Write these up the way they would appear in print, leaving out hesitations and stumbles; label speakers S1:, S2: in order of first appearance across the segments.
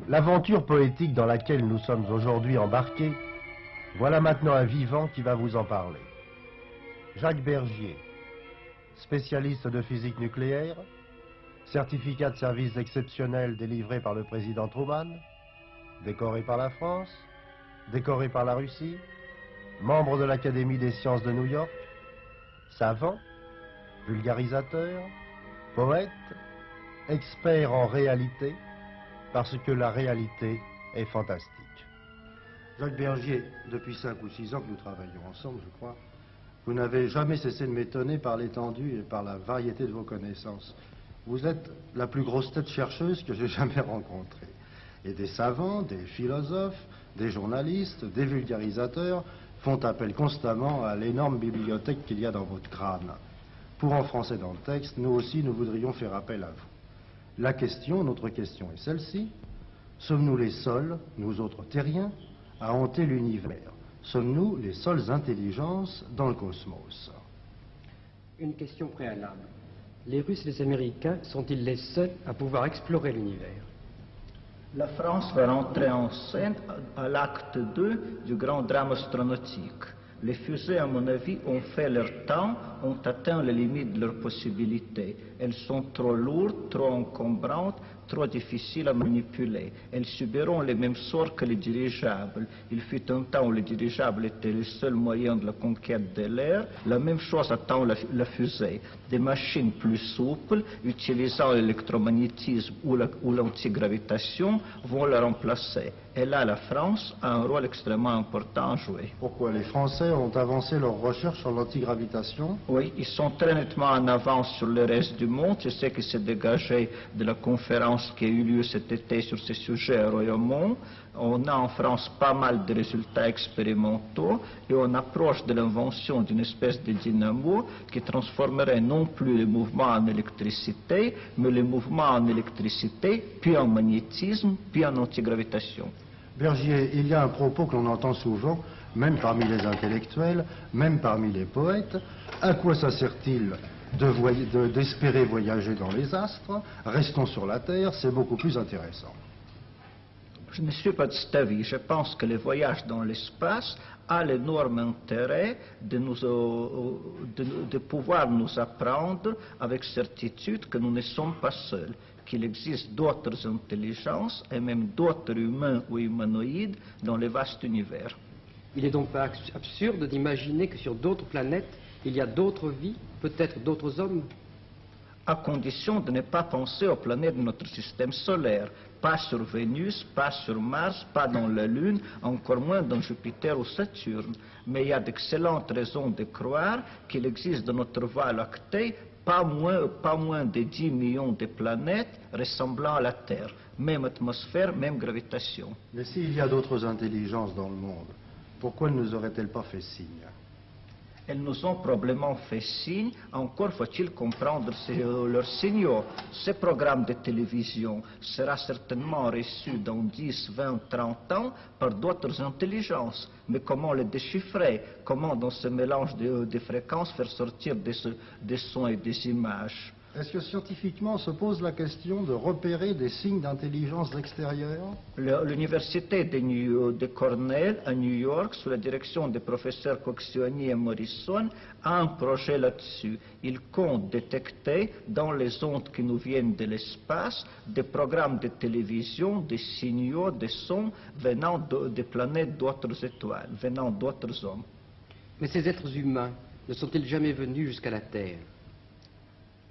S1: L'aventure poétique dans laquelle nous sommes aujourd'hui embarqués, voilà maintenant un vivant qui va vous en parler. Jacques Bergier, spécialiste de physique nucléaire, certificat de service exceptionnel délivré par le président Truman, décoré par la France, décoré par la Russie, membre de l'Académie des sciences de New York, savant, vulgarisateur, poète, expert en réalité, parce que la réalité est fantastique. Jacques Bergier, depuis 5 ou 6 ans que nous travaillons ensemble, je crois, vous n'avez jamais cessé de m'étonner par l'étendue et par la variété de vos connaissances. Vous êtes la plus grosse tête chercheuse que j'ai jamais rencontrée. Et des savants, des philosophes, des journalistes, des vulgarisateurs font appel constamment à l'énorme bibliothèque qu'il y a dans votre crâne. Pour enfoncer dans le texte, nous aussi, nous voudrions faire appel à vous. La question, notre question est celle-ci. Sommes-nous les seuls, nous autres terriens, à hanter l'univers? Sommes-nous les seules intelligences dans le cosmos?
S2: Une question préalable. Les Russes et les Américains sont-ils les seuls à pouvoir explorer l'univers?
S3: La France va rentrer en scène à l'acte 2 du grand drame astronautique. Les fusées, à mon avis, ont fait leur temps, ont atteint les limites de leurs possibilités. Elles sont trop lourdes, trop encombrantes, trop difficiles à manipuler. Elles subiront les mêmes sorts que les dirigeables. Il fut un temps où les dirigeables étaient le seul moyen de la conquête de l'air. La même chose attend la fusée. Des machines plus souples, utilisant l'électromagnétisme ou l'antigravitation, vont la remplacer. Et là, la France a un rôle extrêmement important à jouer.
S1: Pourquoi? Les Français ont avancé leurs recherches sur l'antigravitation?
S3: Oui, ils sont très nettement en avance sur le reste du monde. C'est ce qui s'est dégagé de la conférence qui a eu lieu cet été sur ces sujets à Royaumont. On a en France pas mal de résultats expérimentaux et on approche de l'invention d'une espèce de dynamo qui transformerait non plus les mouvements en électricité, mais les mouvements en électricité, puis en magnétisme, puis en antigravitation.
S1: Bergier, il y a un propos que l'on entend souvent, même parmi les intellectuels, même parmi les poètes. À quoi ça sert-il d'espérer voyager dans les astres? Restons sur la Terre, c'est beaucoup plus intéressant.
S3: Je ne suis pas de cet avis. Je pense que le voyage dans l'espace a l'énorme intérêt de pouvoir nous apprendre avec certitude que nous ne sommes pas seuls, qu'il existe d'autres intelligences et même d'autres humains ou humanoïdes dans le vaste univers.
S2: Il est donc pas absurde d'imaginer que sur d'autres planètes, il y a d'autres vies, peut-être d'autres hommes?
S3: À condition de ne pas penser aux planètes de notre système solaire, pas sur Vénus, pas sur Mars, pas dans la Lune, encore moins dans Jupiter ou Saturne. Mais il y a d'excellentes raisons de croire qu'il existe dans notre voie lactée pas moins de 10 millions de planètes ressemblant à la Terre. Même atmosphère, même gravitation.
S1: Mais s'il y a d'autres intelligences dans le monde, pourquoi ne nous auraient-elles pas fait signe?
S3: Elles nous ont probablement fait signe, encore faut-il comprendre leurs signaux. Ce programme de télévision sera certainement reçu dans 10, 20, 30 ans par d'autres intelligences. Mais comment le déchiffrer? Comment dans ce mélange de fréquences faire sortir des sons et des images?
S1: Est-ce que scientifiquement se pose la question de repérer des signes d'intelligence extérieure?
S3: L'université de Cornell à New York, sous la direction des professeurs Coxioni et Morrison, a un projet là-dessus. Ils comptent détecter dans les ondes qui nous viennent de l'espace des programmes de télévision, des signaux, des sons venant des planètes d'autres étoiles, venant d'autres hommes.
S2: Mais ces êtres humains ne sont-ils jamais venus jusqu'à la Terre?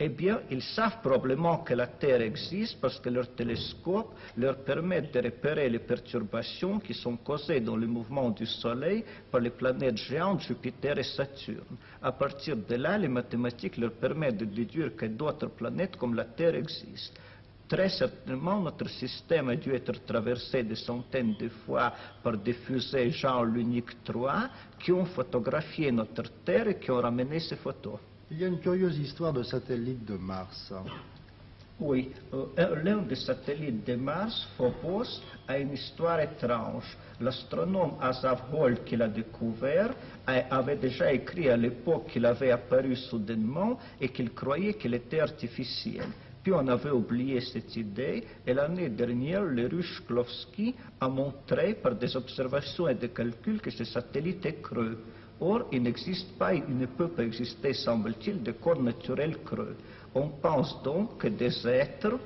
S3: Eh bien, ils savent probablement que la Terre existe parce que leur télescope leur permet de repérer les perturbations qui sont causées dans le mouvement du Soleil par les planètes géantes Jupiter et Saturne. À partir de là, les mathématiques leur permettent de déduire que d'autres planètes comme la Terre existent. Très certainement, notre système a dû être traversé des centaines de fois par des fusées genre l'Unique 3 qui ont photographié notre Terre et qui ont ramené ces photos.
S1: Il y a une curieuse histoire de satellite de Mars.
S3: Oui, l'un des satellites de Mars, Phobos, a une histoire étrange. L'astronome Asaph Hall qui l'a découvert avait déjà écrit à l'époque qu'il avait apparu soudainement et qu'il croyait qu'il était artificiel. Puis on avait oublié cette idée, et l'année dernière, le russe Shklovsky a montré par des observations et des calculs que ce satellite est creux. Or, il n'existe pas, il ne peut pas exister, semble-t-il, de corps naturel creux. On pense donc que des êtres,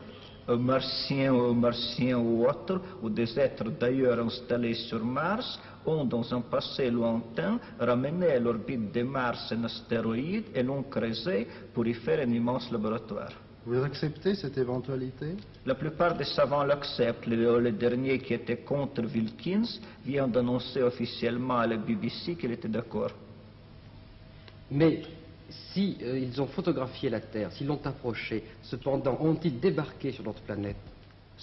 S3: martiens ou autres, ou des êtres d'ailleurs installés sur Mars, ont dans un passé lointain ramené à l'orbite de Mars un astéroïde et l'ont creusé pour y faire un immense laboratoire.
S1: Vous acceptez cette éventualité?
S3: La plupart des savants l'acceptent. Le dernier qui était contre Wilkins vient d'annoncer officiellement à la BBC qu'il était d'accord.
S2: Mais si ils ont photographié la Terre, s'ils l'ont approchée, cependant, ont-ils débarqué sur notre planète?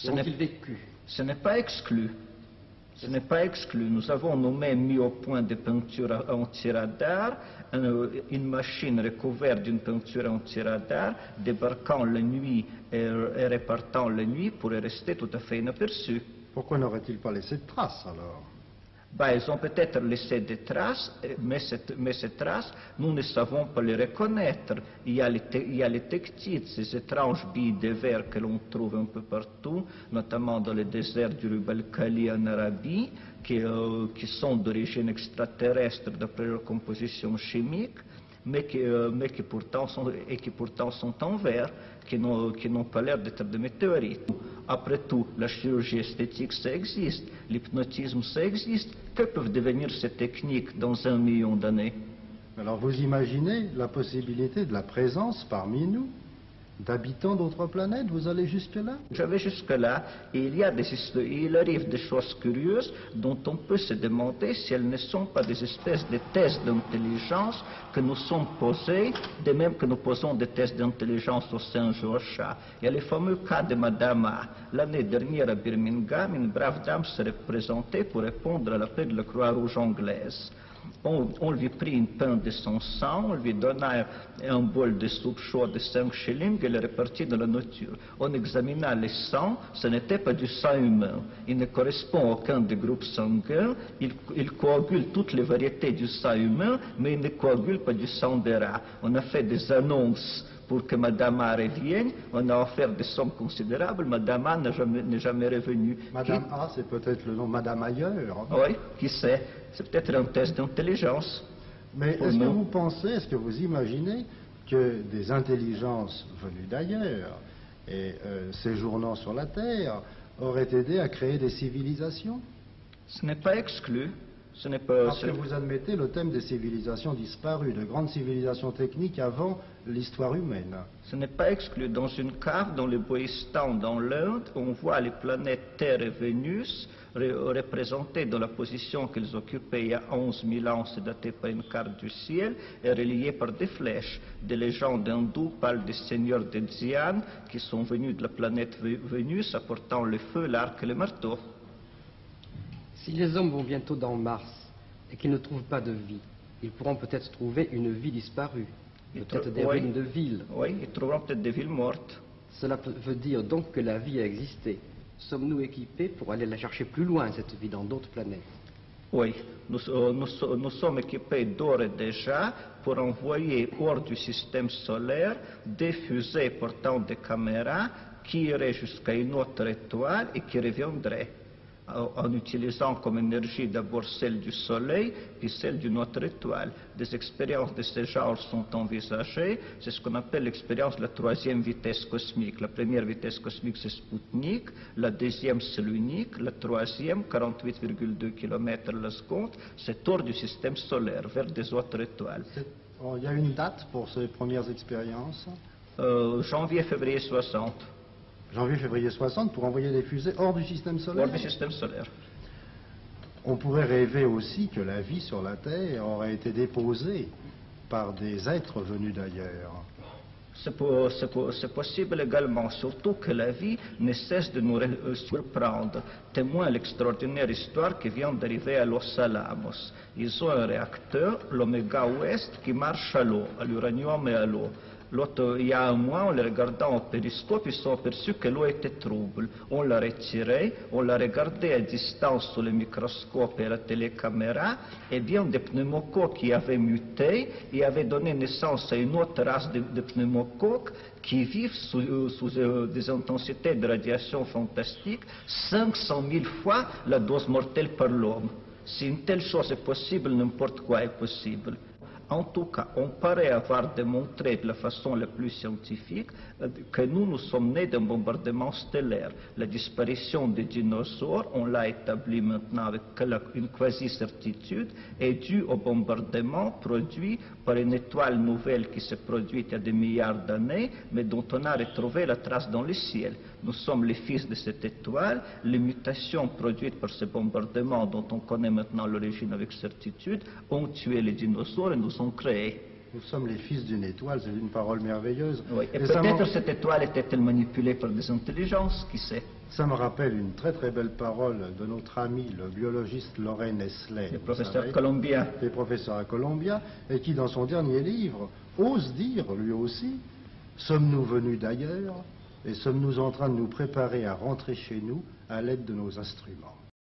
S2: Ont-ils vécu?
S3: Ce n'est pas exclu. Ce n'est pas exclu. Nous avons nous-mêmes mis au point des peintures anti-radar, une machine recouverte d'une peinture anti-radar, débarquant la nuit et repartant la nuit pourrait rester tout à fait inaperçu.
S1: Pourquoi n'aurait-il pas laissé de traces alors?
S3: Ils ont peut-être laissé des traces, mais ces traces, nous ne savons pas les reconnaître. Il y a les tectites, ces étranges billes de verre que l'on trouve un peu partout, notamment dans le désert du Rub Khali en Arabie, qui sont d'origine extraterrestre d'après leur composition chimique, mais qui pourtant sont en verre, qui n'ont pas l'air d'être des météorites. Après tout, la chirurgie esthétique, ça existe, l'hypnotisme, ça existe. Que peuvent devenir ces techniques dans 1 million d'années?
S1: Alors vous imaginez la possibilité de la présence parmi nous d'habitants d'autres planètes? Vous allez jusque-là?
S3: Je vais jusque-là, et il arrive des choses curieuses dont on peut se demander si elles ne sont pas des espèces de tests d'intelligence que nous sommes posés, de même que nous posons des tests d'intelligence au singe ou au chat. Il y a le fameux cas de Madame A. L'année dernière à Birmingham, une brave dame s'est présentée pour répondre à l'appel de la Croix-Rouge anglaise. On lui prit une pinte de son sang, on lui donna un bol de soupe chaude de 5 shillings et le répartit dans la nature. On examina le sang, ce n'était pas du sang humain. Il ne correspond à aucun des groupes sanguins, il coagule toutes les variétés du sang humain, mais il ne coagule pas du sang des rats. On a fait des annonces pour que Madame A revienne, on a offert des sommes considérables, Madame A n'est jamais revenue.
S1: Madame A, c'est peut-être le nom Madame ailleurs.
S3: Oui, qui sait, c'est peut-être un test d'intelligence.
S1: Mais est-ce que vous pensez, est-ce que vous imaginez que des intelligences venues d'ailleurs et séjournant sur la Terre auraient aidé à créer des civilisations?
S3: Ce n'est pas exclu. Ce n'est pas...
S1: Parce que vous admettez le thème des civilisations disparues, de grandes civilisations techniques avant l'histoire humaine.
S3: Ce n'est pas exclu. Dans une carte, dans le Boïstan, dans l'Inde, on voit les planètes Terre et Vénus représentées dans la position qu'elles occupaient il y a 11 000 ans, c'est daté par une carte du ciel, et reliées par des flèches. Des légendes hindoues parlent des seigneurs de Xi'an qui sont venus de la planète Vénus apportant le feu, l'arc et le marteau.
S2: Si les hommes vont bientôt dans Mars et qu'ils ne trouvent pas de vie, ils pourront peut-être trouver une vie disparue, peut-être des ruines de villes.
S3: Oui, ils trouveront peut-être des villes mortes.
S2: Cela veut dire donc que la vie a existé. Sommes-nous équipés pour aller la chercher plus loin, cette vie, dans d'autres planètes?
S3: Oui, nous sommes équipés d'ores et déjà pour envoyer hors du système solaire des fusées portant des caméras qui iraient jusqu'à une autre étoile et qui reviendraient en utilisant comme énergie d'abord celle du Soleil, puis celle d'une autre étoile. Des expériences de ce genre sont envisagées. C'est ce qu'on appelle l'expérience de la 3e vitesse cosmique. La première vitesse cosmique, c'est Sputnik. La deuxième, c'est l'unique. La troisième, 48,2 km à la seconde, c'est hors du système solaire, vers des autres étoiles.
S1: Il y a une date pour ces premières expériences?
S3: Janvier-février 60.
S1: Janvier-février 60 pour envoyer des fusées hors du système solaire?
S3: Hors du système solaire.
S1: On pourrait rêver aussi que la vie sur la Terre aurait été déposée par des êtres venus d'ailleurs.
S3: C'est possible également, surtout que la vie ne cesse de nous surprendre. Témoin l'extraordinaire histoire qui vient d'arriver à Los Alamos. Ils ont un réacteur, l'Omega Ouest, qui marche à l'eau, à l'uranium et à l'eau. Il y a un mois, en les regardant au périscope, ils sont aperçus que l'eau était trouble. On l'a retirée, on l'a regardée à distance sous le microscope et la télécaméra, et bien des pneumocoques qui avaient muté et avaient donné naissance à une autre race de pneumocoques qui vivent sous des intensités de radiation fantastiques, 500 000 fois la dose mortelle par l'homme. Si une telle chose est possible, n'importe quoi est possible. En tout cas, on paraît avoir démontré de la façon la plus scientifique que nous sommes nés d'un bombardement stellaire. La disparition des dinosaures, on l'a établi maintenant avec une quasi-certitude, est due au bombardement produit par une étoile nouvelle qui s'est produite il y a des milliards d'années, mais dont on a retrouvé la trace dans le ciel. Nous sommes les fils de cette étoile. Les mutations produites par ce bombardement, dont on connaît maintenant l'origine avec certitude, ont tué les dinosaures et nous ont créés.
S1: Nous sommes les fils d'une étoile, c'est une parole merveilleuse.
S3: Oui. Et peut-être cette étoile était-elle manipulée par des intelligences, qui sait?
S1: Ça me rappelle une très très belle parole de notre ami, le biologiste Loren Nestlé.
S3: Le professeur colombien.
S1: Le professeur à Columbia, et qui dans son dernier livre ose dire lui aussi, sommes-nous venus d'ailleurs et sommes-nous en train de nous préparer à rentrer chez nous à l'aide de nos instruments.